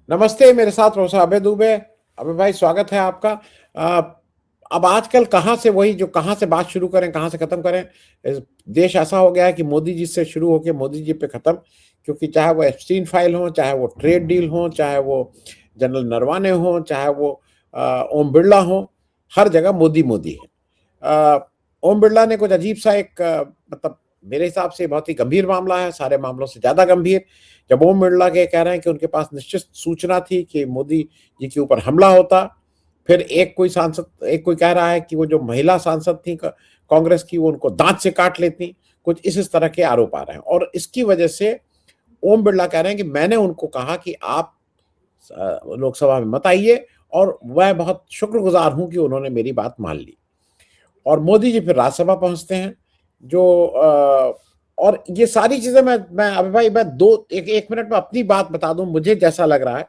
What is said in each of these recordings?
नमस्ते, मेरे साथ प्रोफेसर अभय दुबे। अभय भाई, स्वागत है आपका। अ, अब आजकल कहाँ से बात शुरू करें, कहाँ से खत्म करें। देश ऐसा हो गया है कि मोदी जी से शुरू होकर मोदी जी पे खत्म। क्योंकि चाहे वो एप्स्टीन फाइल हो, चाहे वो ट्रेड डील हो, चाहे वो जनरल नरवाने हो, चाहे वो ओम बिरला हो, हर जगह मोदी मोदी है। ओम बिरला ने कुछ अजीब सा एक मतलब मेरे हिसाब से बहुत ही गंभीर मामला है, सारे मामलों से ज्यादा गंभीर। जब ओम बिरला के कह रहे हैं कि उनके पास निश्चित सूचना थी कि मोदी जी के ऊपर हमला होता। फिर एक कोई कह रहा है कि वो जो महिला सांसद थी कांग्रेस की, वो उनको दांत से काट लेती। कुछ इस तरह के आरोप आ रहे हैं और इसकी वजह से ओम बिरला कह रहे हैं कि मैंने उनको कहा कि आप लोकसभा में मत आइए, और वह बहुत शुक्रगुजार हूं कि उन्होंने मेरी बात मान ली। और मोदी जी फिर राज्यसभा पहुंचते हैं। जो और ये सारी चीजें मैं अभी भाई मैं दो एक मिनट में अपनी बात बता दूं, मुझे जैसा लग रहा है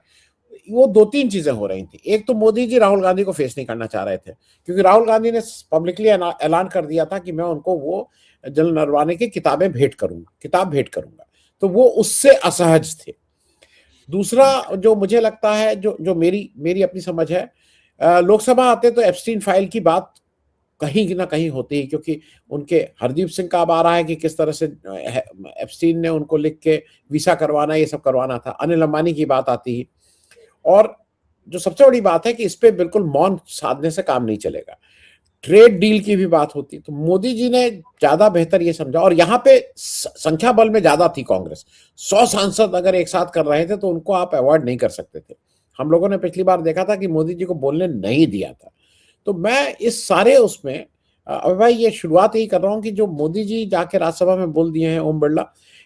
वो दो तीन चीजें हो रही थी। एक तो मोदी जी राहुल गांधी को फेस नहीं करना चाह रहे थे, क्योंकि राहुल गांधी ने पब्लिकली ऐलान कर दिया था कि मैं उनको वो जनरल नरवाने की किताब भेंट करूंगा। तो वो उससे असहज थे। दूसरा जो मुझे लगता है, जो जो मेरी मेरी अपनी समझ है, लोकसभा आते तो एप्स्टीन फाइल की बात कहीं ना कहीं होती है, क्योंकि उनके हरदीप सिंह का अब आ रहा है कि किस तरह से एप्स्टीन ने उनको लिख के वीसा करवाना, ये सब करवाना था। अनिल अंबानी की बात आती है। और जो सबसे बड़ी बात है कि इस पे बिल्कुल मौन साधने से काम नहीं चलेगा। ट्रेड डील की भी बात होती, तो मोदी जी ने ज्यादा बेहतर ये समझा। और यहाँ पे संख्या बल में ज्यादा थी कांग्रेस। 100 सांसद अगर एक साथ कर रहे थे तो उनको आप अवॉइड नहीं कर सकते थे। हम लोगों ने पिछली बार देखा था कि मोदी जी को बोलने नहीं दिया था। तो मैं इस सारे उसमें अब भाई ये शुरुआत यही कर रहा हूं कि जो मोदी जी जाके राज्यसभा में बोल दिए हैं ओम बिरला,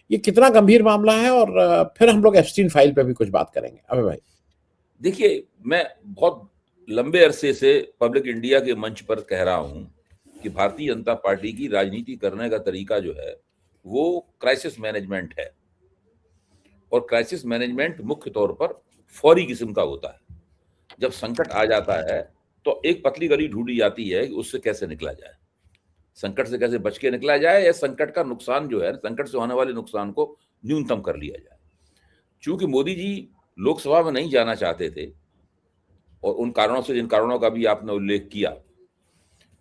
ये कितना गंभीर मामला है। और फिर हम लोग एप्स्टीन फाइल पे भी कुछ बात करेंगे। अबे भाई, देखिए, मैं बहुत लंबे अरसे से पब्लिक इंडिया के मंच पर कह रहा हूं कि भारतीय जनता पार्टी की राजनीति करने का तरीका जो है वो क्राइसिस मैनेजमेंट है। और क्राइसिस मैनेजमेंट मुख्य तौर पर फौरी किस्म का होता है। जब संकट आ जाता है तो एक पतली गली ढूंढी जाती है कि उससे कैसे निकला जाए, संकट से कैसे बच के निकला जाए, या संकट का नुकसान जो है, संकट से होने वाले नुकसान को न्यूनतम कर लिया जाए। चूंकि मोदी जी लोकसभा में नहीं जाना चाहते थे, और उन कारणों से जिन कारणों का भी आपने उल्लेख किया,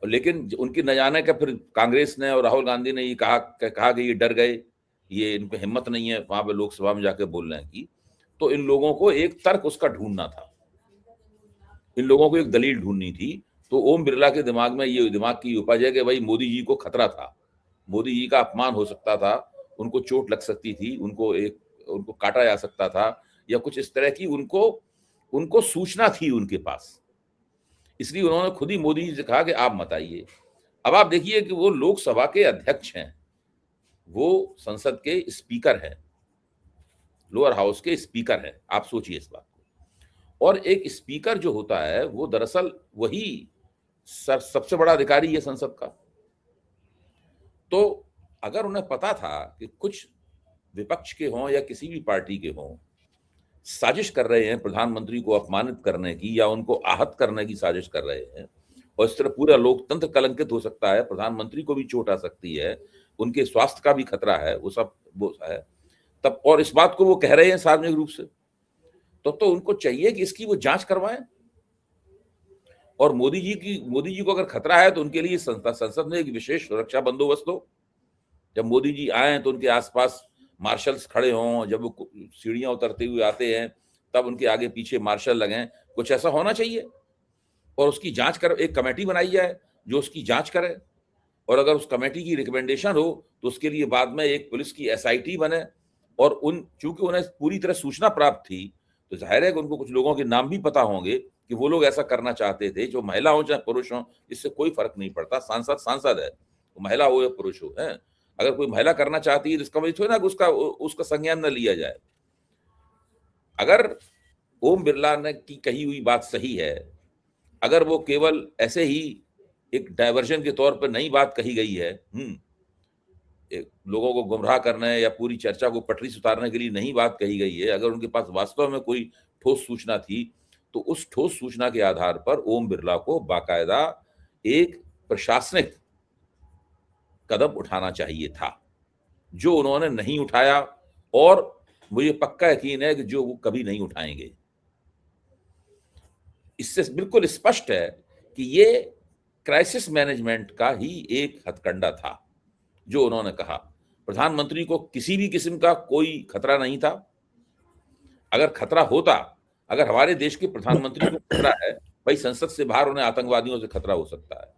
लेकिन उनकी न जाने का फिर कांग्रेस ने और राहुल गांधी ने ये कहा कि ये डर गए, ये इन पे हिम्मत नहीं है वहां पे लोकसभा में जाके बोलने की। तो इन लोगों को एक तर्क उसका ढूंढना था, इन लोगों को एक दलील ढूंढनी थी। तो ओम बिरला के दिमाग में ये दिमाग की उपज है कि भाई मोदी जी को खतरा था, मोदी जी का अपमान हो सकता था, उनको चोट लग सकती थी, उनको काटा जा सकता था, या कुछ इस तरह की उनको उनको सूचना थी उनके पास। इसलिए उन्होंने खुद ही मोदी जी से कहा कि आप मत आइए। अब आप देखिए कि वो लोकसभा के अध्यक्ष हैं, वो संसद के स्पीकर हैं, लोअर हाउस के स्पीकर हैं। आप सोचिए इस बात को। और एक स्पीकर जो होता है वो दरअसल वही सबसे बड़ा अधिकारी है संसद का। तो अगर उन्हें पता था कि कुछ विपक्ष के हों या किसी भी पार्टी के हों साजिश कर रहे हैं प्रधानमंत्री को अपमानित करने की या उनको आहत करने की साजिश कर रहे हैं, और इस तरह पूरा लोकतंत्र कलंकित हो सकता है, प्रधानमंत्री को भी चोट आ सकती है, उनके स्वास्थ्य का भी खतरा है, वो है तब, और इस बात को वो कह रहे हैं सार्वजनिक रूप से, तो उनको चाहिए कि इसकी वो जांच करवाएं। और मोदी जी को अगर खतरा है तो उनके लिए संसद में एक विशेष सुरक्षा बंदोबस्त हो। जब मोदी जी आए तो उनके आसपास मार्शल्स खड़े हों, जब वो सीढ़ियां उतरते हुए आते हैं तब उनके आगे पीछे मार्शल लगें, कुछ ऐसा होना चाहिए। और उसकी जांच कर, एक कमेटी बनाई जाए जो उसकी जांच करे, और अगर उस कमेटी की रिकमेंडेशन हो तो उसके लिए बाद में एक पुलिस की एसआईटी बने। और चूंकि उन्हें पूरी तरह सूचना प्राप्त थी तो जाहिर है कि उनको कुछ लोगों के नाम भी पता होंगे कि वो लोग ऐसा करना चाहते थे, जो महिला हो चाहे पुरुष हो, इससे कोई फर्क नहीं पड़ता, सांसद सांसद है, वो महिला हो या पुरुष हो है। अगर कोई महिला करना चाहती है तो इसका मतलब थोड़ी ना कि उसका उसका संज्ञान न लिया जाए। अगर ओम बिरला ने की कही हुई बात सही है, अगर वो केवल ऐसे ही एक डायवर्जन के तौर पर नई बात कही गई है, लोगों को गुमराह करने या पूरी चर्चा को पटरी से उतारने के लिए नहीं बात कही गई है, अगर उनके पास वास्तव में कोई ठोस सूचना थी तो उस ठोस सूचना के आधार पर ओम बिरला को बाकायदा एक प्रशासनिक कदम उठाना चाहिए था, जो उन्होंने नहीं उठाया। और मुझे पक्का यकीन है कि जो वो कभी नहीं उठाएंगे। इससे बिल्कुल स्पष्ट है कि ये क्राइसिस मैनेजमेंट का ही एक हथकंडा था जो उन्होंने कहा। प्रधानमंत्री को किसी भी किस्म का कोई खतरा नहीं था। अगर खतरा होता, अगर हमारे देश के प्रधानमंत्री को खतरा है, भाई संसद से बाहर उन्हें आतंकवादियों से खतरा हो सकता है,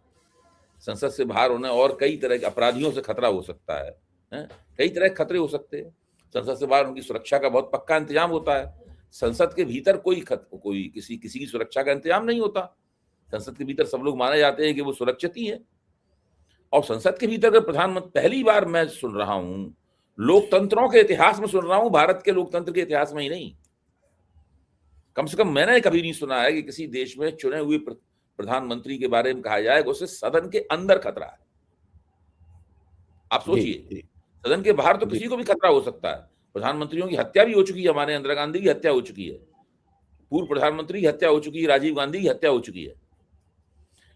संसद से बाहर उन्हें और कई तरह के अपराधियों से खतरा हो सकता है, कई तरह के खतरे हो सकते हैं। संसद से बाहर उनकी सुरक्षा का बहुत पक्का इंतजाम होता है। संसद के भीतर कोई किसी की सुरक्षा का इंतजाम नहीं होता। संसद के भीतर सब लोग माने जाते हैं कि वो सुरक्षित ही है। और संसद के भीतर प्रधानमंत्री, पहली बार मैं सुन रहा हूं, लोकतंत्रों के इतिहास में सुन रहा हूं, भारत के लोकतंत्र के इतिहास में ही नहीं, कम से कम मैंने कभी नहीं सुना है कि किसी देश में चुने हुए प्रधानमंत्री के बारे में कहा जाए कि उसे सदन के अंदर खतरा है। आप सोचिए, सदन के बाहर तो किसी को भी खतरा हो सकता है। प्रधानमंत्रियों की हत्या भी हो चुकी है, हमारे इंदिरा गांधी की हत्या हो चुकी है, पूर्व प्रधानमंत्री की हत्या हो चुकी है, राजीव गांधी की हत्या हो चुकी है।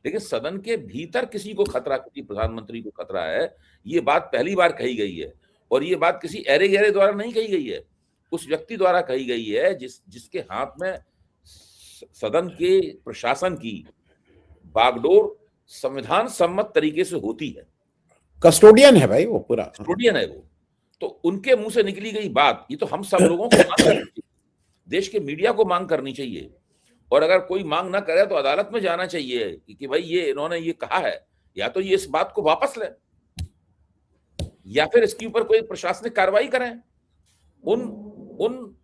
लेकिन सदन के भीतर किसी को खतरा, किसी प्रधानमंत्री को खतरा है, ये बात पहली बार कही गई है। और ये बात किसी ऐरे गहरे द्वारा नहीं कही गई है, उस व्यक्ति द्वारा कही गई है जिसके हाथ में सदन के प्रशासन की बागडोर संविधान सम्मत तरीके से होती है। कस्टोडियन है भाई, वो पूरा कस्टोडियन है वो। तो उनके मुंह से निकली गई बात, ये तो हम सब लोगों को मांग करनी चाहिए, देश के मीडिया को मांग करनी चाहिए। और अगर कोई मांग ना करे तो अदालत में जाना चाहिए कि भाई ये इन्होंने ये कहा है, या तो ये इस बात को वापस लें या फिर इसके ऊपर कोई प्रशासनिक कार्रवाई करें। उन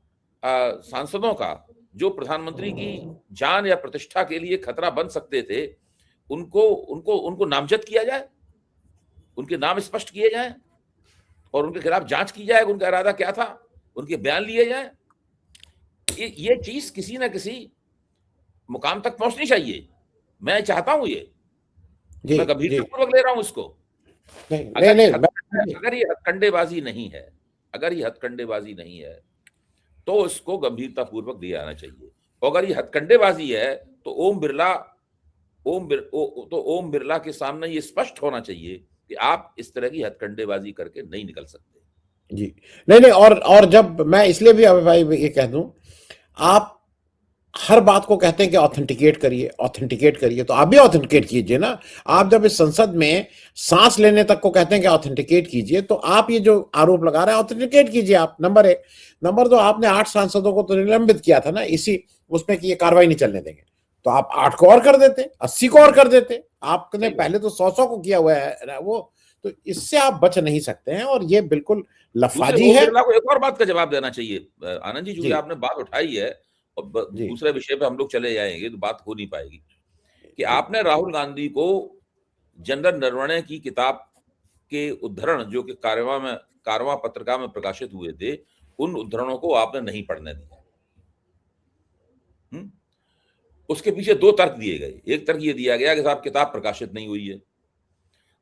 सांसदों का जो प्रधानमंत्री की जान या प्रतिष्ठा के लिए खतरा बन सकते थे, उनको नामजद किया जाए, उनके नाम स्पष्ट किए जाएं और उनके खिलाफ जांच की जाए, उनका इरादा क्या था, उनके बयान लिए जाएं। ये चीज किसी ना किसी मुकाम तक पहुंचनी चाहिए। मैं चाहता हूं ये, मैं गंभीरतापूर्वक ले रहा हूं इसको। अगर ये हथकंडेबाजी नहीं है, अगर ये हथकंडेबाजी नहीं है तो इसको गंभीरतापूर्वक लिया आना चाहिए। और अगर ये हथकंडेबाजी है तो ओम बिरला के सामने ये स्पष्ट होना चाहिए कि आप इस तरह की हथकंडेबाजी करके नहीं निकल सकते। जी नहीं, और जब मैं इसलिए भी अभी भाई ये कह दूं, आप हर बात को कहते हैं कि ऑथेंटिकेट करिए, तो आप भी ऑथेंटिकेट कीजिए ना। आप जब इस संसद में सांस लेने तक को कहते हैं कि ऑथेंटिकेट कीजिए, तो आप ये जो आरोप लगा रहे हैं ऑथेंटिकेट कीजिए आप। नंबर 1। नंबर 2, आपने 8 सांसदों को तो निलंबित किया था ना इसी उसमें कि ये कार्रवाई नहीं चलने देंगे, तो आप 8 को और कर देते, 80 को और कर देते। आपने पहले तो 100 को किया हुआ है वो, तो इससे आप बच नहीं सकते हैं। और ये बिल्कुल लफाजी है। को एक और बात का जवाब देना चाहिए आनंद जी, जो आपने बात उठाई है और दूसरे विषय पे हम लोग चले जाएंगे तो बात हो नहीं पाएगी, कि आपने राहुल गांधी को जनरल नरवणे की किताब के उद्धरण जो कि कारवां पत्रिका में प्रकाशित हुए थे, उन उद्धरणों को आपने नहीं पढ़ने दिया। उसके पीछे 2 तर्क दिए गए। एक तर्क ये दिया गया कि साहब किताब प्रकाशित नहीं हुई है।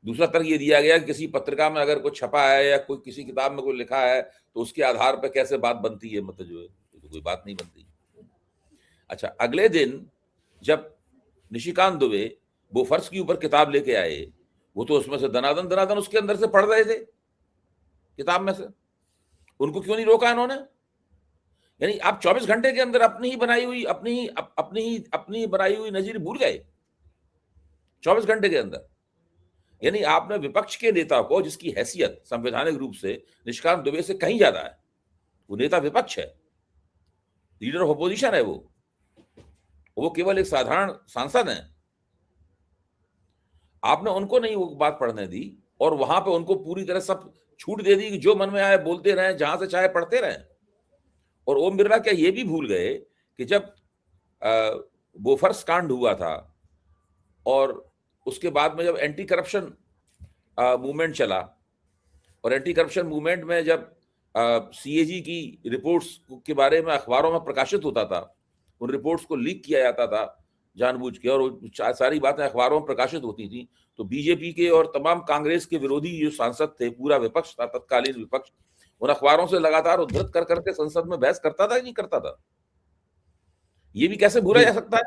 दूसरा तर्क ये दिया गया कि किसी पत्रिका में अगर कुछ छपा है या कोई किसी किताब में कोई लिखा है तो उसके आधार पर कैसे बात बनती है, मतलब जो है तो कोई बात नहीं बनती। अच्छा, अगले दिन जब निशिकांत दुबे बोफर्स के ऊपर किताब लेके आए, वो तो उसमें से दनादन उसके अंदर से पढ़ रहे थे किताब में से। उनको क्यों नहीं रोका इन्होंने? यानी आप 24 घंटे के अंदर अपनी बनाई हुई नजीर भूल गए 24 घंटे के अंदर। यानी आपने विपक्ष के नेता को, जिसकी हैसियत संवैधानिक रूप से निशिकांत दुबे से कहीं ज्यादा है, वो नेता विपक्ष है, लीडर ऑफ अपोजिशन है, वो केवल एक साधारण सांसद है। आपने उनको नहीं वो बात पढ़ने दी और वहां पे उनको पूरी तरह सब छूट दे दी कि जो मन में आए बोलते रहे, जहां से चाहे पढ़ते रहे। और ओम बिरला क्या ये भी भूल गए कि जब बोफर्स कांड हुआ था और उसके बाद में जब एंटी करप्शन मूवमेंट चला, और एंटी करप्शन मूवमेंट में जब सीएजी की रिपोर्ट्स के बारे में अखबारों में प्रकाशित होता था, उन रिपोर्ट्स को लीक किया जाता था जानबूझ के, और सारी बातें अखबारों में प्रकाशित होती थी, तो बीजेपी के और तमाम कांग्रेस के विरोधी जो सांसद थे, पूरा विपक्ष था, तत्कालीन विपक्ष, उन अखबारों से लगातार उद्धृत कर करके संसद में बहस करता था कि नहीं करता था। ये भी कैसे भूला जा सकता है?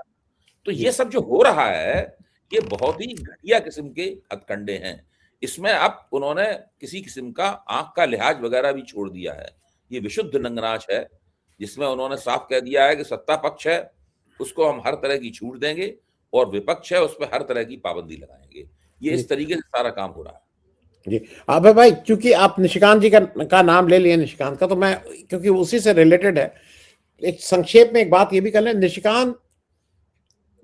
तो ये सब जो हो रहा है, ये बहुत ही घटिया किस्म के हथकंडे हैं। इसमें अब उन्होंने किसी किस्म का आंख का लिहाज वगैरह भी छोड़ दिया है। ये विशुद्ध नंगनाच है, जिसमें उन्होंने साफ कह दिया है कि सत्ता पक्ष है उसको हम हर तरह की छूट देंगे और विपक्ष है उस पर हर तरह की पाबंदी लगाएंगे। ये इस तरीके से सारा काम हो रहा है। जी। अबे भाई, क्योंकि आप निशिकांत जी का नाम ले लिए, निशिकांत का, तो मैं, क्योंकि उसी से रिलेटेड है, एक संक्षेप में एक बात ये भी कर लें। निशिकांत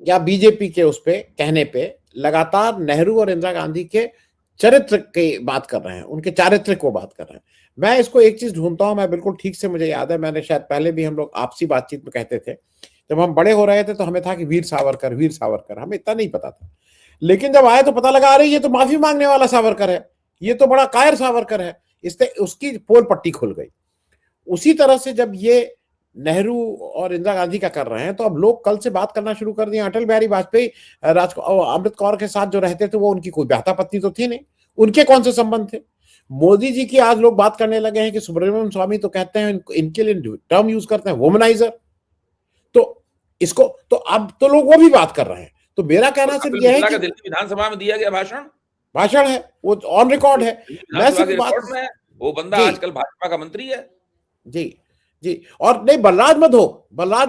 या बीजेपी के उस पे कहने पे लगातार नेहरू और इंदिरा गांधी के चरित्र की बात कर रहे हैं, उनके चारित्र को बात कर रहे हैं। मैं इसको एक चीज ढूंढता हूं, मैं बिल्कुल ठीक से मुझे याद है, मैंने शायद पहले भी हम लोग आपसी बातचीत में कहते थे, जब हम बड़े हो रहे थे तो हमें था कि वीर सावरकर, वीर सावरकर, हमें इतना नहीं पता था। लेकिन जब आए तो पता लगा, अरे ये तो माफी मांगने वाला सावरकर है, ये तो बड़ा कायर सावरकर है। इससे उसकी पोल पट्टी खुल गई। उसी तरह से जब ये नेहरू और इंदिरा गांधी का कर रहे हैं, तो अब लोग कल से बात करना शुरू कर दिए। अटल बिहारी वाजपेयी अमृत कौर के साथ जो रहते थे, वो उनकी कोई ब्याहता पत्नी तो थी नहीं, उनके कौन से संबंध थे। मोदी जी की आज लोग बात करने लगे हैं कि सुब्रमण्यम स्वामी तो कहते हैं, इनके लिए टर्म यूज करते हैं वुमनाइजर। तो इसको तो अब तो लोग वो भी बात कर रहे हैं। तो मेरा कहना सिर्फ यह है कि दिल्ली विधानसभा में दिया गया भाषण है, वो ऑन रिकॉर्ड है। मैं सिर्फ बात में, वो बंदा आजकल भाजपा का मंत्री है। जी जी। और नहीं, बलराज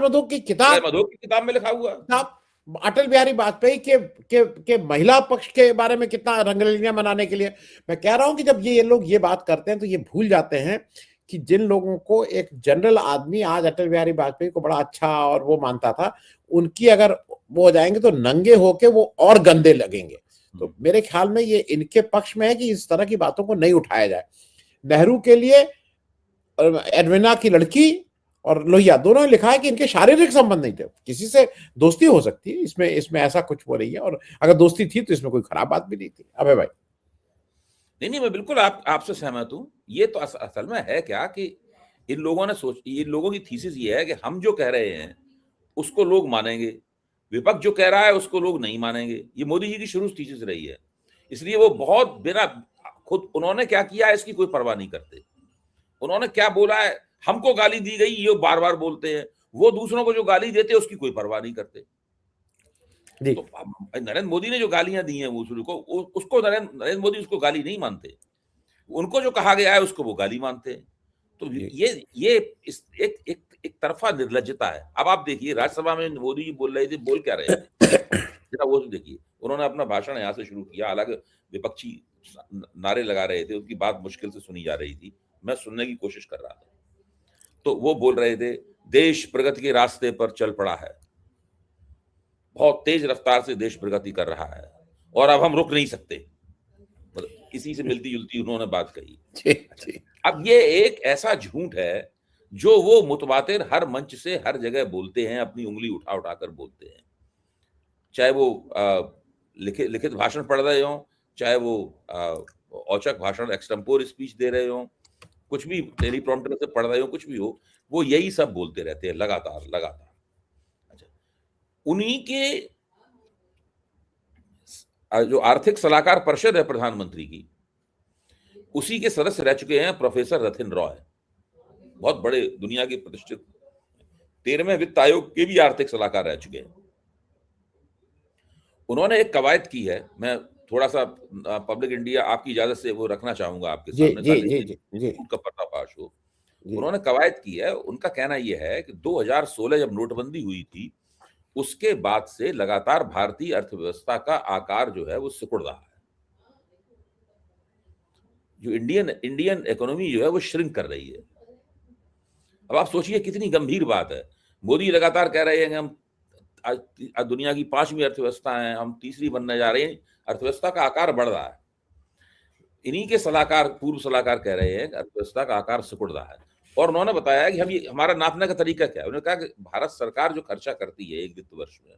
मधो की किताब में लिखा हुआ, किताब अटल बिहारी वाजपेयी के महिला पक्ष के बारे में कितना रंगरलियां मनाने के लिए। मैं कह रहा हूं कि जब ये लोग ये बात करते हैं तो ये भूल जाते हैं कि जिन लोगों को एक जनरल आदमी आज अटल बिहारी वाजपेयी को बड़ा अच्छा और वो मानता था, उनकी अगर वो हो जाएंगे तो नंगे होके वो और गंदे लगेंगे। तो मेरे ख्याल में ये इनके पक्ष में है कि इस तरह की बातों को नहीं उठाया जाए। नेहरू के लिए एडविना की लड़की और लोहिया दोनों ने लिखा है कि इनके शारीरिक संबंध नहीं थे, किसी से दोस्ती हो सकती है, इसमें ऐसा कुछ हो रही है, और अगर दोस्ती थी तो इसमें कोई खराब बात भी नहीं थी। अबे भाई, नहीं, मैं बिल्कुल आपसे सहमत हूं। ये तो असल में है क्या कि इन लोगों की थीसिस ये है कि हम जो कह रहे हैं उसको लोग मानेंगे, विपक्ष जो कह रहा है उसको लोग नहीं मानेंगे। ये मोदी जी की शुरू थीसिस रही है। इसलिए वो बहुत बिना खुद उन्होंने क्या किया है इसकी कोई परवाह नहीं करते। उन्होंने क्या बोला है, हमको गाली दी गई, ये बार बार बोलते हैं। वो दूसरों को जो गाली देते हैं उसकी कोई परवाह नहीं करते। तो नरेंद्र मोदी ने जो गालियां दी हैं उसको नरेंद्र मोदी उसको गाली नहीं मानते। उनको जो कहा गया है उसको वो गाली मानते हैं। तो ये एक तरफा निर्लज्जता है। अब आप देखिए, राज्यसभा में मोदी जी बोल रहे थे, बोल क्या रहे थे जरा वो देखिए। उन्होंने अपना भाषण यहाँ से शुरू किया, हालांकि विपक्षी नारे लगा रहे थे, उनकी बात मुश्किल से सुनी जा रही थी, मैं सुनने की कोशिश कर रहा था। तो वो बोल रहे थे, देश प्रगति के रास्ते पर चल पड़ा है, बहुत तेज रफ्तार से देश प्रगति कर रहा है और अब हम रुक नहीं सकते। इसी से मिलती जुलती उन्होंने बात कही। अब ये एक ऐसा झूठ है जो वो मुतवातिर हर मंच से हर जगह बोलते हैं, अपनी उंगली उठा उठा कर बोलते हैं। चाहे वो लिखित भाषण पढ़ रहे हो, चाहे वो औचक भाषण एक्सटेम्पोर स्पीच दे रहे हो, कुछ भी टेलीप्रॉम्प्टर से पढ़ रहे हो, कुछ भी हो, वो यही सब बोलते रहते हैं लगातार लगातार। अच्छा, उन्हीं के जो आर्थिक सलाहकार परिषद है प्रधानमंत्री की, उसी के सदस्य रह चुके हैं प्रोफेसर रथिन रॉय, बहुत बड़े दुनिया के प्रतिष्ठित 13वें वित्त आयोग के भी आर्थिक सलाहकार रह चुके हैं। उन्होंने एक कवायद की है, मैं थोड़ा सा पब्लिक इंडिया आपकी इजाजत से वो रखना चाहूंगा आपके सामने, उनका पर्दाफाश हो। उन्होंने कवायद की है, उनका कहना यह है कि 2016 जब नोटबंदी हुई थी, उसके बाद से लगातार भारतीय अर्थव्यवस्था का आकार जो है वो सिकुड़ रहा है। जो इंडियन इकोनॉमी जो है वो श्रिंक कर रही है। अब आप सोचिए कितनी गंभीर बात है। मोदी लगातार कह रहे हैं कि हम आज दुनिया की 5वीं अर्थव्यवस्था है, हम तीसरी बनने जा रहे हैं, अर्थव्यवस्था का आकार बढ़ रहा है। इन्हीं के पूर्व सलाहकार कह रहे हैं कि अर्थव्यवस्था का आकार सिकुड़ रहा है। और उन्होंने बताया कि हमारा नापने का तरीका क्या है। उन्होंने कहा कि भारत सरकार जो खर्चा करती है एक वित्त वर्ष में,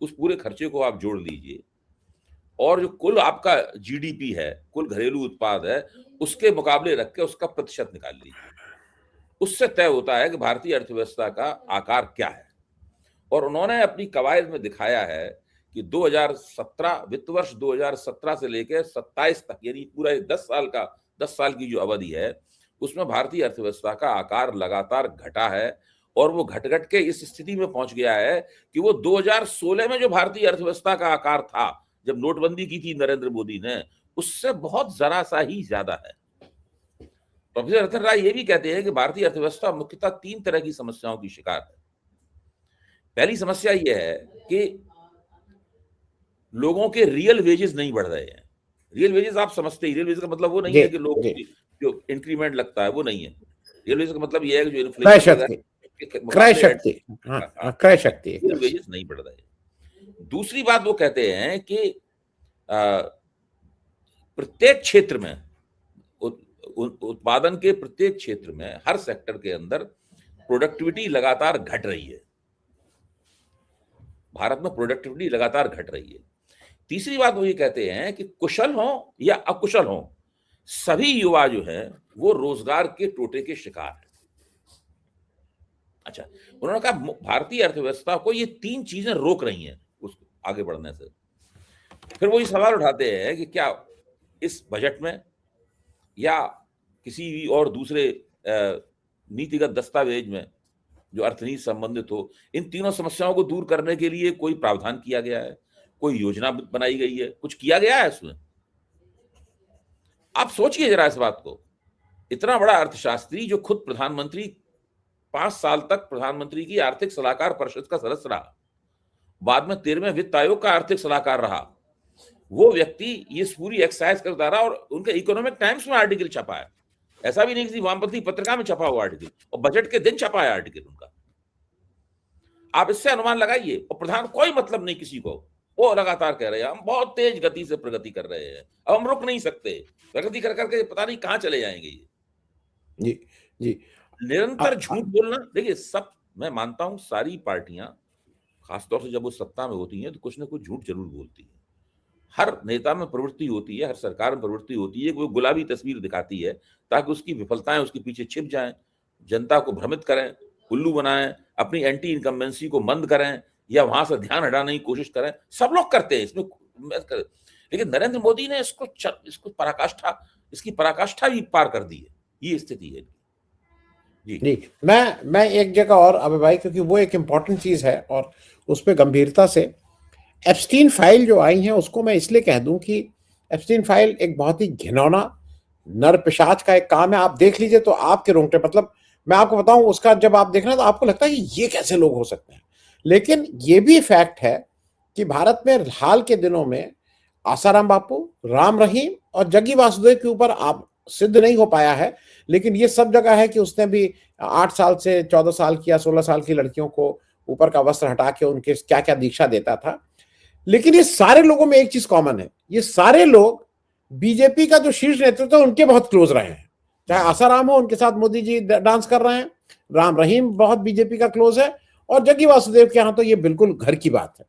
उस पूरे खर्चे को आप जोड़ लीजिए और जो कुल आपका जीडीपी है, कुल घरेलू उत्पाद है, उसके मुकाबले रख के उसका प्रतिशत निकाल लीजिए। उससे तय होता है कि भारतीय अर्थव्यवस्था का आकार क्या है। और उन्होंने अपनी कवायद में दिखाया है कि 2017 वित्त वर्ष 2017 से लेकर 27 तक, यानी पूरा 10 साल की जो अवधि है, उसमें भारतीय अर्थव्यवस्था का आकार लगातार घटा है। और वो घट घट के इस स्थिति में पहुंच गया है कि वो 2016 में जो भारतीय अर्थव्यवस्था का आकार था, जब नोटबंदी की थी नरेंद्र मोदी ने, उससे बहुत जरा सा ही ज्यादा है। प्रोफेसर रतन राय ये भी कहते हैं कि भारतीय अर्थव्यवस्था मुख्यतः 3 तरह की समस्याओं की शिकार है। पहली समस्या ये है कि लोगों के रियल वेजेस नहीं बढ़ रहे हैं। रियल वेजेस आप समझते ही, रियल वेजेस का मतलब वो नहीं जी है कि लोगों जी। की जो इंक्रीमेंट लगता है वो नहीं है। रियल वेजेस का मतलब ये है कि जो क्रय इन्फ्लेशन वगैरह शक्ति, के क्रय मुकाबले शक्ति, हाँ हाँ, क्रय शक्ति एक रियल तरह से। वेजेस नहीं बढ़ रहे। दूसरी बात वो कहते हैं कि प्रत्येक क्षेत्र में उत्पादन के प्रत्येक क्षेत्र में हर सेक्टर के अंदर प्रोडक्टिविटी लगातार घट रही है। भारत में प्रोडक्टिविटी लगातार घट रही है। तीसरी बात वो ये कहते हैं कि कुशल हो या अकुशल हो, सभी युवा जो है वो रोजगार के टोटे के शिकार है। अच्छा, उन्होंने कहा भारतीय अर्थव्यवस्था को ये तीन चीजें रोक रही हैं उसको आगे बढ़ने से। फिर वो ये सवाल उठाते हैं कि क्या इस बजट में या किसी भी और दूसरे नीतिगत दस्तावेज में जो अर्थनीति संबंधित हो, इन तीनों समस्याओं को दूर करने के लिए कोई प्रावधान किया गया है, कोई योजना बनाई गई है, कुछ किया गया है इसमें? आप सोचिए जरा इस बात को। इतना बड़ा अर्थशास्त्री जो खुद प्रधानमंत्री 5 साल तक प्रधानमंत्री की आर्थिक सलाहकार परिषद का सदस्य रहा, बाद में 13वें वित्त आयोग का आर्थिक सलाहकार रहा, वो व्यक्ति ये पूरी एक्सरसाइज करता रहा और उनके इकोनॉमिक टाइम्स में आर्टिकल छपा है। ऐसा भी नहीं किसी वामपंथी पत्रिका में छपा हुआ आर्टिकल, और बजट के दिन छपा है आर्टिकल उनका। आप इससे अनुमान लगाइए। और प्रधान कोई मतलब नहीं किसी को, वो लगातार कह रहे हैं हम बहुत तेज गति से प्रगति कर रहे हैं, अब हम रुक नहीं सकते, प्रगति कर करके पता नहीं कहां चले जाएंगे ये। जी जी। निरंतर झूठ बोलना, देखिए सब, मैं मानता हूं सारी पार्टियां खासतौर से जब वो सत्ता में होती हैं तो कुछ ना कुछ झूठ जरूर बोलती है। हर नेता में प्रवृत्ति होती है, हर सरकार में प्रवृत्ति होती है कि वो गुलाबी तस्वीर दिखाती है ताकि उसकी विफलताएं उसके पीछे छिप जाएं, जनता को भ्रमित करें, उल्लू बनाएं, अपनी एंटी इनकम्बेंसी को मंद करें या वहां से ध्यान हटाने की कोशिश करें। सब लोग करते हैं इसमें, लेकिन नरेंद्र मोदी ने इसको पराकाष्ठा, इसकी पराकाष्ठा भी पार कर दी है। ये स्थिति है जी। जी, मैं एक जगह और अबे भाई, क्योंकि वो एक इम्पॉर्टेंट चीज है और उस पर गंभीरता से एप्स्टीन फाइल जो आई है उसको मैं इसलिए कह दूं कि एप्स्टीन फाइल एक बहुत ही घिनौना नर पिशाच का एक काम है। आप देख लीजिए तो आपके रोंगटे, मतलब मैं आपको बताऊं, उसका जब आप देखना तो आपको लगता है कि ये कैसे लोग हो सकते हैं। लेकिन ये भी फैक्ट है कि भारत में हाल के दिनों में आसाराम बापू, राम रहीम और जग्गी वासुदेव के ऊपर आप सिद्ध नहीं हो पाया है, लेकिन ये सब जगह है कि उसने भी 8 साल से 14 साल की या 16 साल की लड़कियों को ऊपर का वस्त्र हटा के उनके क्या क्या दीक्षा देता था। लेकिन ये सारे लोगों में एक चीज कॉमन है, ये सारे लोग बीजेपी का जो शीर्ष नेतृत्व है उनके बहुत क्लोज रहे हैं। चाहे आसाराम हो, उनके साथ मोदी जी डांस कर रहे हैं, राम रहीम बहुत बीजेपी का क्लोज है, और जग्गी वासुदेव के यहां तो ये बिल्कुल घर की बात है।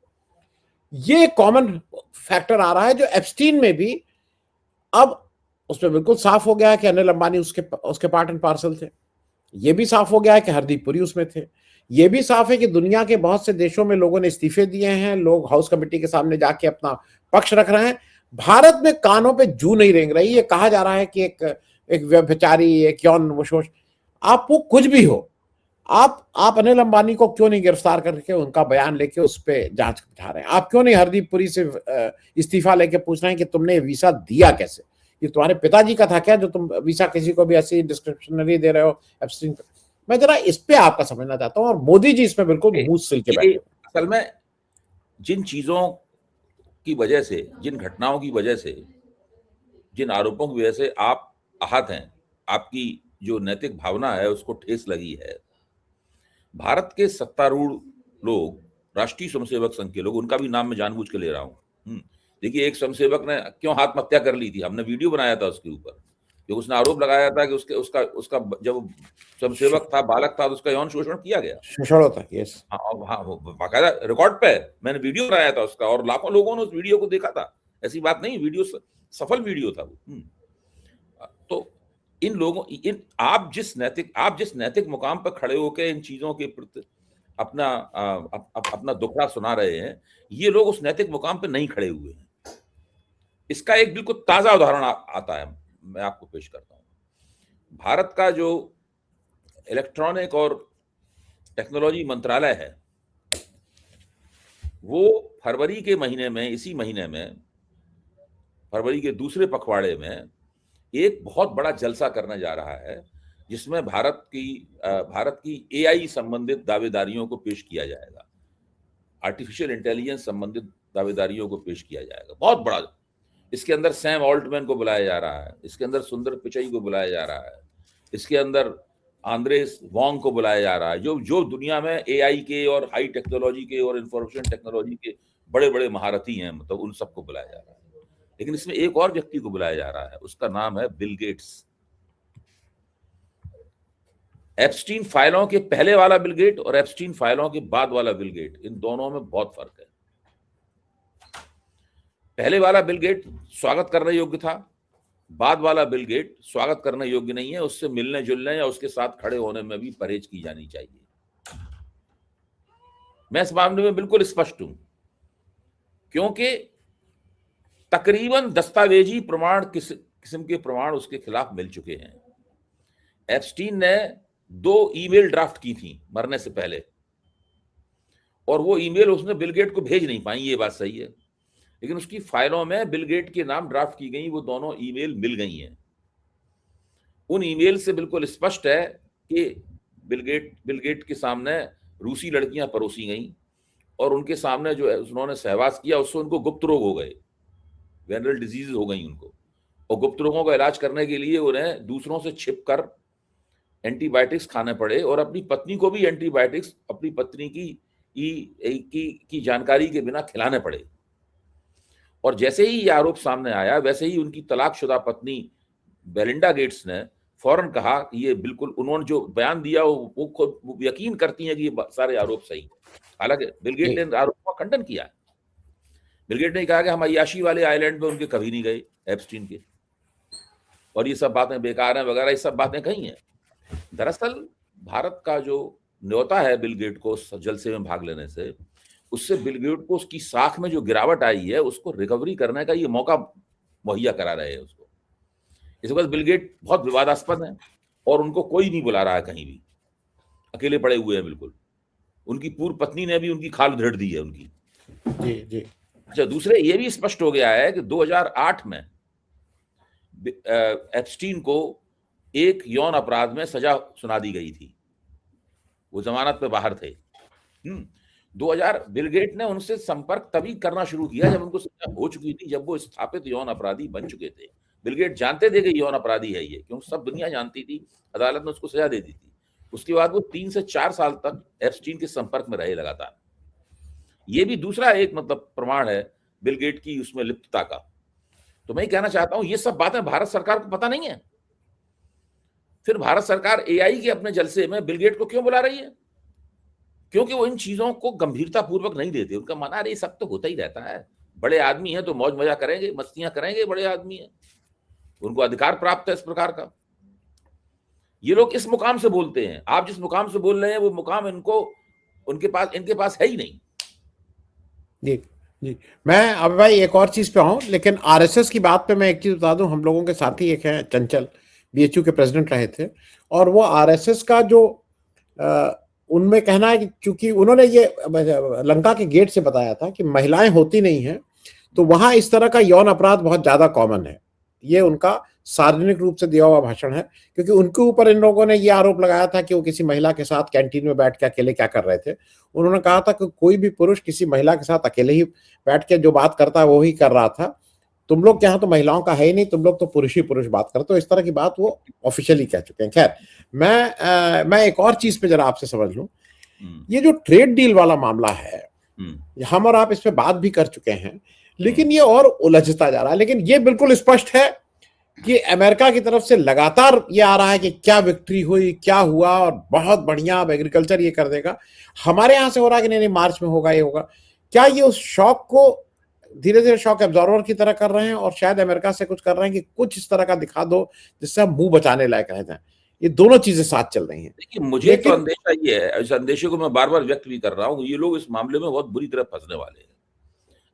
ये कॉमन फैक्टर आ रहा है जो एप्स्टीन में भी अब उसमें बिल्कुल साफ हो गया है कि अनिल अंबानी उसके पार्ट एंड पार्सल थे। ये भी साफ हो गया है कि हरदीप पुरी उसमें थे। ये भी साफ है कि दुनिया के बहुत से देशों में लोगों ने इस्तीफे दिए हैं, लोग हाउस कमेटी के सामने जाके अपना पक्ष रख रहे हैं। भारत में कानों पे जू नहीं रेंग रही। ये कहा जा रहा है कि एक व्यभिचारी, एक यौन वशोष, आप वो कुछ भी हो, आप अनिल अंबानी को क्यों नहीं गिरफ्तार करके उनका बयान लेके उस पर जांच बिठा रहे हैं? आप क्यों नहीं हरदीप पुरी से इस्तीफा लेके पूछ रहे हैं कि तुमने वीसा दिया कैसे? ये तुम्हारे पिताजी का था क्या जो तुम वीसा किसी को भी ऐसी डिस्क्रिप्शनरी दे रहे हो एप्स्टीन पे? मैं जरा इस पे आपका समझना चाहता हूँ, और मोदी जी इसमें बिल्कुल मुंह सिल के बैठे। असल में जिन चीजों की वजह से, जिन घटनाओं की वजह से, जिन आरोपों की वजह से आप आहत हैं, आपकी जो नैतिक भावना है उसको ठेस लगी है, भारत के सत्तारूढ़ लोग, राष्ट्रीय स्वयंसेवक संघ के लोग, उनका भी नाम मैं जानबूझ के ले रहा हूं। देखिए, एक स्वयंसेवक ने क्यों आत्महत्या कर ली थी, हमने वीडियो बनाया था उसके ऊपर, जो उसने आरोप लगाया था कि उसका जब स्वयंसेवक था, बालक था, तो उसका यौन शोषण किया गया। शोषण होता है, यस। हाँ, वो बाकायदा रिकॉर्ड पे है, मैंने वीडियो बनाया था उसका और लाखों लोगों ने उस वीडियो को देखा था। ऐसी बात नहीं, वीडियो सफल वीडियो था वो। तो इन लोगों, आप जिस नैतिक मुकाम पर खड़े होकर इन चीजों के प्रति अपना दुखड़ा सुना रहे हैं, ये लोग उस नैतिक मुकाम पर नहीं खड़े हुए हैं। इसका एक बिल्कुल ताजा उदाहरण आता है, मैं आपको पेश करता हूं। भारत का जो इलेक्ट्रॉनिक और टेक्नोलॉजी मंत्रालय है, वो फरवरी के महीने में, इसी महीने में, फरवरी के दूसरे पखवाड़े में एक बहुत बड़ा जलसा करने जा रहा है, जिसमें भारत की AI संबंधित दावेदारियों को पेश किया जाएगा। आर्टिफिशियल इंटेलिजेंस संबंधित दावेदारियों को पेश किया जाएगा, बहुत बड़ा। इसके अंदर सैम ऑल्टमैन को बुलाया जा रहा है, इसके अंदर सुंदर पिचाई को बुलाया जा रहा है, इसके अंदर आंद्रेस वोंग को बुलाया जा रहा है, जो जो दुनिया में एआई के और हाई टेक्नोलॉजी के और इंफॉर्मेशन टेक्नोलॉजी के बड़े बड़े महारथी हैं, मतलब उन सबको बुलाया जा रहा है। लेकिन इसमें एक और व्यक्ति को बुलाया जा रहा है, उसका नाम है बिल गेट्स। एप्स्टीन फाइलों के पहले वाला बिल गेट और एप्स्टीन फाइलों के बाद वाला बिल गेट, इन दोनों में बहुत फर्क है। पहले वाला बिल गेट स्वागत करने योग्य था, बाद वाला बिल गेट स्वागत करने योग्य नहीं है। उससे मिलने जुलने या उसके साथ खड़े होने में भी परहेज की जानी चाहिए। मैं इस मामले में बिल्कुल स्पष्ट हूं, क्योंकि तकरीबन दस्तावेजी प्रमाण किस्म के प्रमाण उसके खिलाफ मिल चुके हैं। एप्स्टीन ने 2 ईमेल ड्राफ्ट की थी मरने से पहले, और वो ईमेल उसने बिल गेट को भेज नहीं पाई, ये बात सही है, लेकिन उसकी फाइलों में बिल गेट के नाम ड्राफ्ट की गई, वो दोनों ईमेल मिल गई हैं। उन ईमेल से बिल्कुल स्पष्ट है कि बिल गेट के सामने रूसी लड़कियां परोसी गईं और उनके सामने जो है उन्होंने सहवास किया, उससे उनको गुप्त रोग हो गए, वेनरल डिजीज हो गई उनको, और गुप्त रोगों का इलाज करने के लिए उन्हें दूसरों से छिपकर एंटीबायोटिक्स खाने पड़े, और अपनी पत्नी को भी एंटीबायोटिक्स अपनी पत्नी की जानकारी के बिना खिलाने पड़े। और जैसे ही ये आरोप सामने आया, वैसे ही उनकी तलाकशुदा पत्नी बेलिंडा गेट्स ने फौरन कहा कि ये बिल्कुल, उन्होंने जो बयान दिया वो खुद यकीन करती हैं कि ये सारे आरोप सही। हालांकि बिल गेट ने आरोपों का खंडन किया। बिल गेट ने कहा कि हम अय्याशी वाले आइलैंड में उनके कभी नहीं गए, एप्स्टीन के, और ये सब बातें बेकार हैं वगैरह, ये सब बातें कही हैं। दरअसल भारत का जो न्योता है बिल गेट को जलसे में भाग लेने से, उससे बिल गेट को उसकी साख में जो गिरावट आई है उसको रिकवरी करने का ये मौका मुहैया करा रहे हैं उसको। इस वक्त बिल गेट बहुत विवादास्पद है और उनको कोई नहीं बुला रहा है कहीं भी, अकेले पड़े हुए हैं बिल्कुल। उनकी पूर्व पत्नी ने भी उनकी खाल उधेड़ दी है उनकी। जी जी। अच्छा, दूसरे ये भी स्पष्ट हो गया है कि 2008 में एप्स्टीन को एक यौन अपराध में सजा सुना दी गई थी, वो जमानत पे बाहर थे। 2000 बिल गेट ने उनसे संपर्क तभी करना शुरू किया जब उनको सजा हो चुकी थी, जब वो स्थापित यौन अपराधी बन चुके थे। बिल गेट जानते थे कि यौन अपराधी है ये, क्योंकि सब दुनिया जानती थी, अदालत ने उसको सजा दे दी थी। उसके बाद वो 3 से 4 साल तक एप्स्टीन के संपर्क में रहे लगातार। ये भी दूसरा एक मतलब प्रमाण है बिल गेट की उसमें लिप्तता का। तो मैं कहना चाहता हूं, ये सब बातें भारत सरकार को पता नहीं है। फिर भारत सरकार एआई के अपने जलसे में बिल गेट को क्यों बुला रही है? क्योंकि वो इन चीजों को गंभीरता पूर्वक नहीं देते। उनका माना ये सब तो होता ही रहता है, बड़े आदमी हैं तो मौज मजा करेंगे, मस्तियां करेंगे, बड़े आदमी हैं, उनको अधिकार प्राप्त है इस प्रकार का। ये लोग इस मुकाम से बोलते हैं, आप जिस मुकाम से बोल रहे हैं वो मुकाम इनके पास है ही नहीं। जी जी। मैं अब भाई एक और चीज पे आऊं, लेकिन आरएसएस की बात पे मैं एक चीज बता दूं। हम लोगों के साथी एक है चंचल, बीएचयू के प्रेसिडेंट रहे थे, और वो आरएसएस का जो उनमें कहना है कि चूंकि उन्होंने ये लंका के गेट से बताया था कि महिलाएं होती नहीं हैं, तो वहां इस तरह का यौन अपराध बहुत ज्यादा कॉमन है। ये उनका सार्वजनिक रूप से दिया हुआ भाषण है, क्योंकि उनके ऊपर इन लोगों ने ये आरोप लगाया था कि वो किसी महिला के साथ कैंटीन में बैठ के अकेले क्या कर रहे थे। उन्होंने कहा था कि कोई भी पुरुष किसी महिला के साथ अकेले ही बैठ के जो बात करता है वो ही कर रहा था, तुम लोग के यहाँ तो महिलाओं का है ही नहीं, तुम लोग तो पुरुष ही पुरुष बात करते हो। इस तरह की बात वो ऑफिशियली कह चुके हैं। खैर, मैं एक और चीज पे जरा आपसे समझ लूं, ये जो ट्रेड डील वाला मामला है, हम और आप इस पे बात भी कर चुके हैं, लेकिन ये और उलझता जा रहा है। लेकिन ये बिल्कुल स्पष्ट है कि अमेरिका की तरफ से लगातार ये आ रहा है कि क्या विक्ट्री हुई, क्या हुआ, और बहुत बढ़िया, अब एग्रीकल्चर ये कर देगा। हमारे यहां से हो रहा है कि नहीं मार्च में होगा, ये होगा। क्या ये उस शॉक को धीरे धीरे शॉक एब्जॉर्बर की तरह कर रहे हैं, और शायद अमेरिका से कुछ कर रहे हैं कि कुछ इस तरह का दिखा दो जिससे हम मुंह बचाने लायक रह जाए? ये दोनों चीजें साथ चल रही हैं। देखिए, मुझे तो अंदेशा ये है, इस अंदेशे को मैं बार बार व्यक्त भी कर रहा हूँ, ये लोग इस मामले में बहुत बुरी तरह फंसने वाले हैं।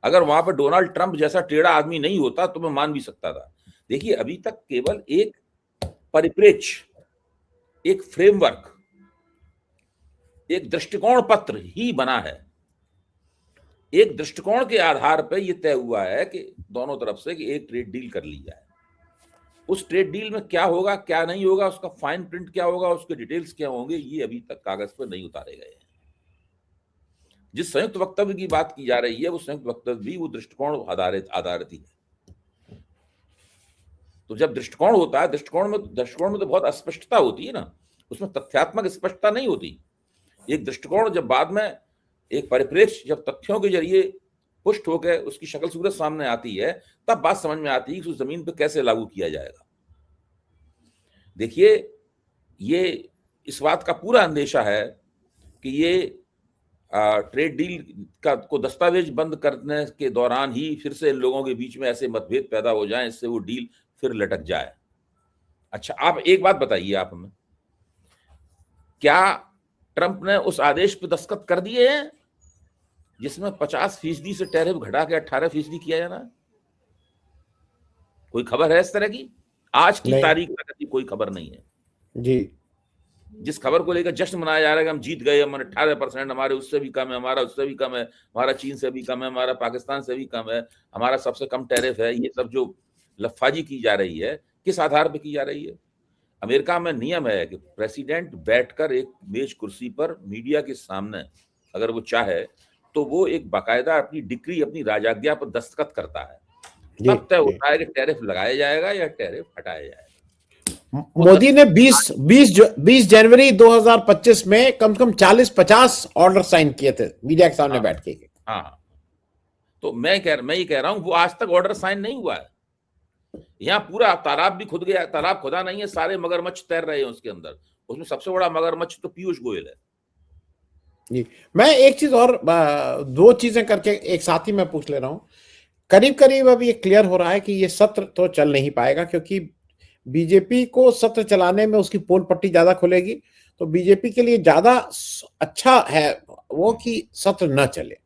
अगर वहां पर डोनाल्ड ट्रंप जैसा टेढ़ा आदमी नहीं होता तो मैं मान भी सकता था। देखिए, अभी तक केवल एक परिप्रेक्ष्य, एक फ्रेमवर्क, एक दृष्टिकोण पत्र ही बना है। एक दृष्टिकोण के आधार पर यह तय हुआ है कि दोनों तरफ से कि एक ट्रेड डील कर ली जाए। उस ट्रेड डील में क्या होगा, क्या नहीं होगा, उसका फाइन प्रिंट क्या होगा, उसके डिटेल्स क्या होंगे, ये अभी तक कागज पर नहीं उतारे गए हैं। जिस संयुक्त वक्तव्य की बात की जा रही है वो संयुक्त वक्तव्य भी वो दृष्टिकोण आधारित आधारित ही है। तो जब दृष्टिकोण होता है, दृष्टिकोण में तो बहुत अस्पष्टता होती है ना, उसमें तथ्यात्मक स्पष्टता नहीं होती। एक दृष्टिकोण जब बाद में एक परिप्रेक्ष्य जब तथ्यों के जरिए पुष्ट होकर उसकी शक्ल सूरत सामने आती है, तब बात समझ में आती है कि उस जमीन पर कैसे लागू किया जाएगा। देखिए, ये इस बात का पूरा अंदेशा है कि ये ट्रेड डील को दस्तावेज बंद करने के दौरान ही फिर से इन लोगों के बीच में ऐसे मतभेद पैदा हो जाएं, इससे वो डील फिर लटक जाए। अच्छा, आप एक बात बताइए, आप हमें, क्या ट्रंप ने उस आदेश पर दस्तखत कर दिए हैं जिसमें 50% से टैरिफ घटा के 18% किया जाना है? कोई खबर है इस तरह की? आज की तारीख तक कोई खबर नहीं है जी। जिस खबर को लेकर जश्न मनाया जा रहा है कि हम जीत गए, हमारे 18%, हमारे उससे भी कम है, हमारा उससे भी कम है, हमारा चीन से भी कम है, हमारा पाकिस्तान से भी कम है, हमारा सबसे कम टैरिफ है, ये सब जो लफाजी की जा रही है, किस आधार पर की जा रही है? अमेरिका में नियम है कि प्रेसिडेंट बैठकर एक मेज कुर्सी पर मीडिया के सामने अगर वो चाहे तो वो एक बाकायदा अपनी डिक्री, अपनी राजाज्ञा पर दस्तखत करता है, तब तय होता है कि टैरिफ लगाया जाएगा या टैरिफ हटाया जाएगा। मोदी ने 20 जनवरी 2025 में कम से कम 40-50 ऑर्डर साइन किए थे मीडिया के सामने बैठ के। हाँ, तो मैं ये कह रहा हूं वो आज तक ऑर्डर साइन नहीं हुआ है। यहाँ पूरा तालाब भी खुद गया, तालाब खुदा नहीं है, सारे मगरमच्छ तैर रहे हैं उसके अंदर, उसमें सबसे बड़ा मगरमच्छ तो पीयूष गोयल है जी। मैं एक चीज और, दो चीजें करके एक साथ ही मैं पूछ ले रहा हूं। करीब करीब अब ये क्लियर हो रहा है कि ये सत्र तो चल नहीं पाएगा, क्योंकि बीजेपी को सत्र चलाने में उसकी पोल पट्टी ज्यादा खुलेगी, तो बीजेपी के लिए ज्यादा अच्छा है वो कि सत्र न चले।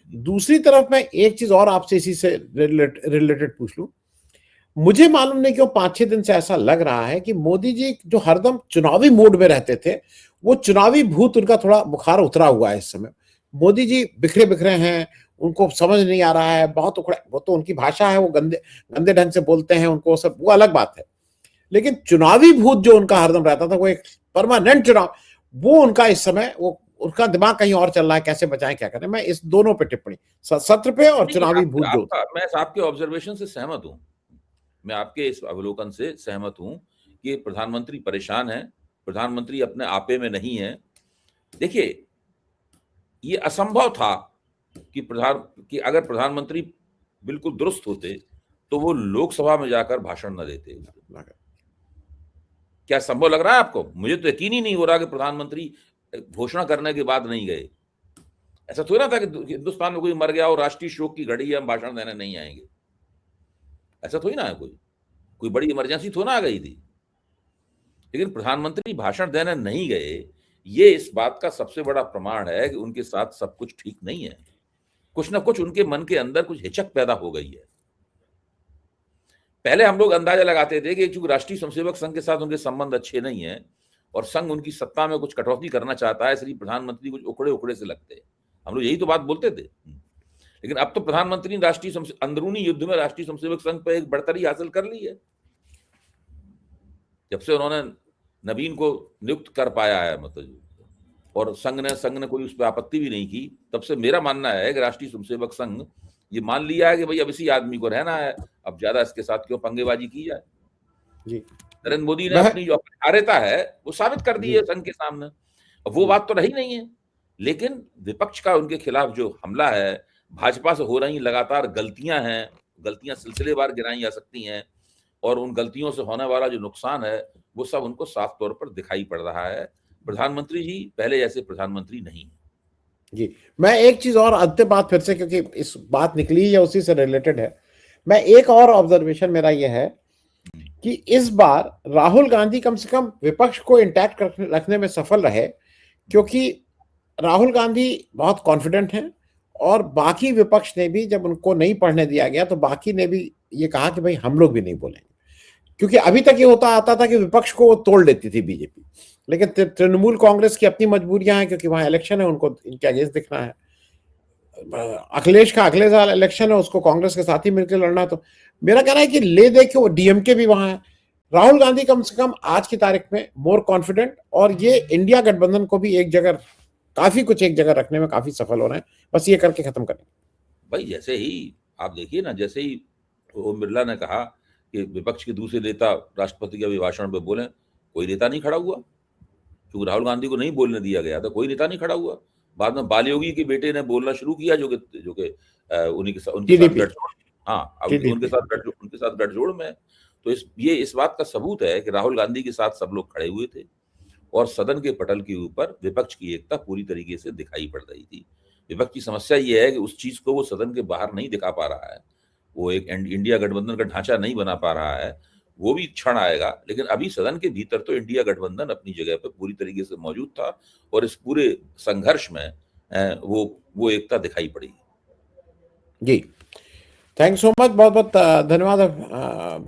दूसरी तरफ मैं एक चीज और आपसे इसी से रिलेटेड पूछ लूं। मुझे मालूम नहीं क्यों 5-6 दिन से ऐसा लग रहा है कि मोदी जी जो हरदम चुनावी मोड में रहते थे, वो चुनावी भूत उनका थोड़ा बुखार उतरा हुआ है इस समय। मोदी जी बिखरे बिखरे हैं, उनको समझ नहीं आ रहा है, बहुत उखड़ा, वो तो उनकी भाषा है, वो गंदे गंदे ढंग से बोलते हैं, उनको सब वो अलग बात है, लेकिन चुनावी भूत जो उनका हरदम रहता था, वो एक परमानेंट चुनाव, वो उनका इस समय वो उनका दिमाग कहीं और चल रहा है, कैसे बचाएं क्या करें। मैं इस दोनों पे टिप्पणी, सत्र पे और चुनावी भूत जो। मैं आपके ऑब्जर्वेशन से सहमत हूं, मैं आपके इस अवलोकन से सहमत हूं कि प्रधानमंत्री परेशान है, प्रधानमंत्री अपने आपे में नहीं है। देखिए, ये असंभव था कि अगर प्रधानमंत्री बिल्कुल दुरुस्त होते तो वो लोकसभा में जाकर भाषण न देते। क्या संभव लग रहा है आपको? मुझे तो यकीन ही नहीं हो रहा कि प्रधानमंत्री घोषणा करने के बाद नहीं गए। ऐसा थोड़ा ना था कि हिंदुस्तान में कोई मर गया और राष्ट्रीय शोक की घड़ी है, हम भाषण देने नहीं आएंगे। ऐसा थोड़ी ना है, कोई बड़ी इमरजेंसी थोड़ा ना आ गई थी। लेकिन प्रधानमंत्री भाषण देने नहीं गए, ये इस बात का सबसे बड़ा प्रमाण है कि उनके साथ सब कुछ ठीक नहीं है। कुछ ना कुछ उनके मन के अंदर कुछ हिचक पैदा हो गई है। पहले हम लोग अंदाजा लगाते थे कि चूंकि राष्ट्रीय स्वयंसेवक संघ के साथ उनके संबंध अच्छे नहीं है और संघ उनकी सत्ता में कुछ कटौती करना चाहता है, इसलिए प्रधानमंत्री कुछ उखड़े उखड़े से लगते हैं। हम लोग यही तो बात बोलते थे। लेकिन अब तो प्रधानमंत्री ने अंदरूनी युद्ध में राष्ट्रीय स्वयंसेवक संघ पर एक बढ़तरी हासिल कर ली है। जब से उन्होंने नवीन को नियुक्त कर पाया है, मतलब, और संघ ने कोई उस पर आपत्ति भी नहीं की, तब से मेरा मानना है कि राष्ट्रीय स्वयंसेवक संघ ये मान लिया है कि भाई अब इसी आदमी को रहना है, अब ज्यादा इसके साथ क्यों पंगेबाजी की जाए। जी। नरेंद्र मोदी ने अपनी जो अपरिहार्यता है वो साबित कर दी है संघ के सामने। अब वो बात तो रही नहीं है, लेकिन विपक्ष का उनके खिलाफ जो हमला है, भाजपा से हो रही लगातार गलतियां हैं, गलतियां सिलसिलेवार गिनाई जा सकती हैं, और उन गलतियों से होने वाला जो नुकसान है वो सब उनको साफ तौर पर दिखाई पड़ रहा है। प्रधानमंत्री जी पहले जैसे प्रधानमंत्री नहीं। जी, मैं एक चीज और अंतिम बात फिर से, क्योंकि इस बात निकली है उसी से रिलेटेड है, मैं एक और ऑब्जर्वेशन मेरा यह है कि इस बार राहुल गांधी कम से कम विपक्ष को इंटैक्ट रखने में सफल रहे, क्योंकि राहुल गांधी बहुत कॉन्फिडेंट हैं, और बाकी विपक्ष ने भी, जब उनको नहीं पढ़ने दिया गया तो बाकी ने भी ये कहा कि भाई हम लोग भी नहीं बोलेंगे, क्योंकि अभी तक ये होता आता था कि विपक्ष को वो तोड़ देती थी बीजेपी, लेकिन तृणमूल कांग्रेस की अपनी मजबूरियां हैं, क्योंकि वहां इलेक्शन है, उनको इनके अगेंस्ट दिखना है। अखिलेश का अगले साल इलेक्शन है, उसको कांग्रेस के साथ ही मिलकर लड़ना है। तो मेरा कहना है कि ले दे के वो डीएमके भी वहां है, राहुल गांधी कम से कम आज की तारीख में मोर कॉन्फिडेंट, और ये इंडिया गठबंधन को भी एक जगह काफी कुछ एक जगह रखने में काफी सफल हो रहे हैं। बस ये करके खत्म करें। भाई जैसे ही आप देखिए ना, जैसे ही ओम बिरला ने कहा कि विपक्ष के दूसरे नेता राष्ट्रपति के अभिभाषण पे बोले, कोई नेता नहीं खड़ा हुआ, क्योंकि राहुल गांधी को नहीं बोलने दिया गया था, कोई नेता नहीं खड़ा हुआ। बाद में बाल योगी के बेटे ने बोलना शुरू किया, जो कि उनके साथ टीडीपी गठजोड़, हाँ टीडीपी उनके साथ गठजोड़ में है। तो ये इस बात का सबूत है कि राहुल गांधी के साथ सब लोग खड़े हुए थे और सदन के पटल के ऊपर विपक्ष की एकता पूरी तरीके से दिखाई पड़ रही थी। विपक्ष की समस्या ये है कि उस चीज को वो सदन के बाहर नहीं दिखा पा रहा है, वो एक इंडिया गठबंधन का ढांचा नहीं बना पा रहा है। वो भी क्षण आएगा, लेकिन अभी सदन के भीतर तो इंडिया गठबंधन अपनी जगह पर पूरी तरीके से मौजूद था और इस पूरे संघर्ष में वो एकता दिखाई पड़ी। जी, थैंक्स सो मच, बहुत बहुत धन्यवाद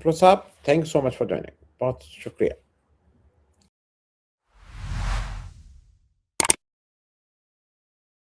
Prasad, thanks so much for joining, बहुत शुक्रिया।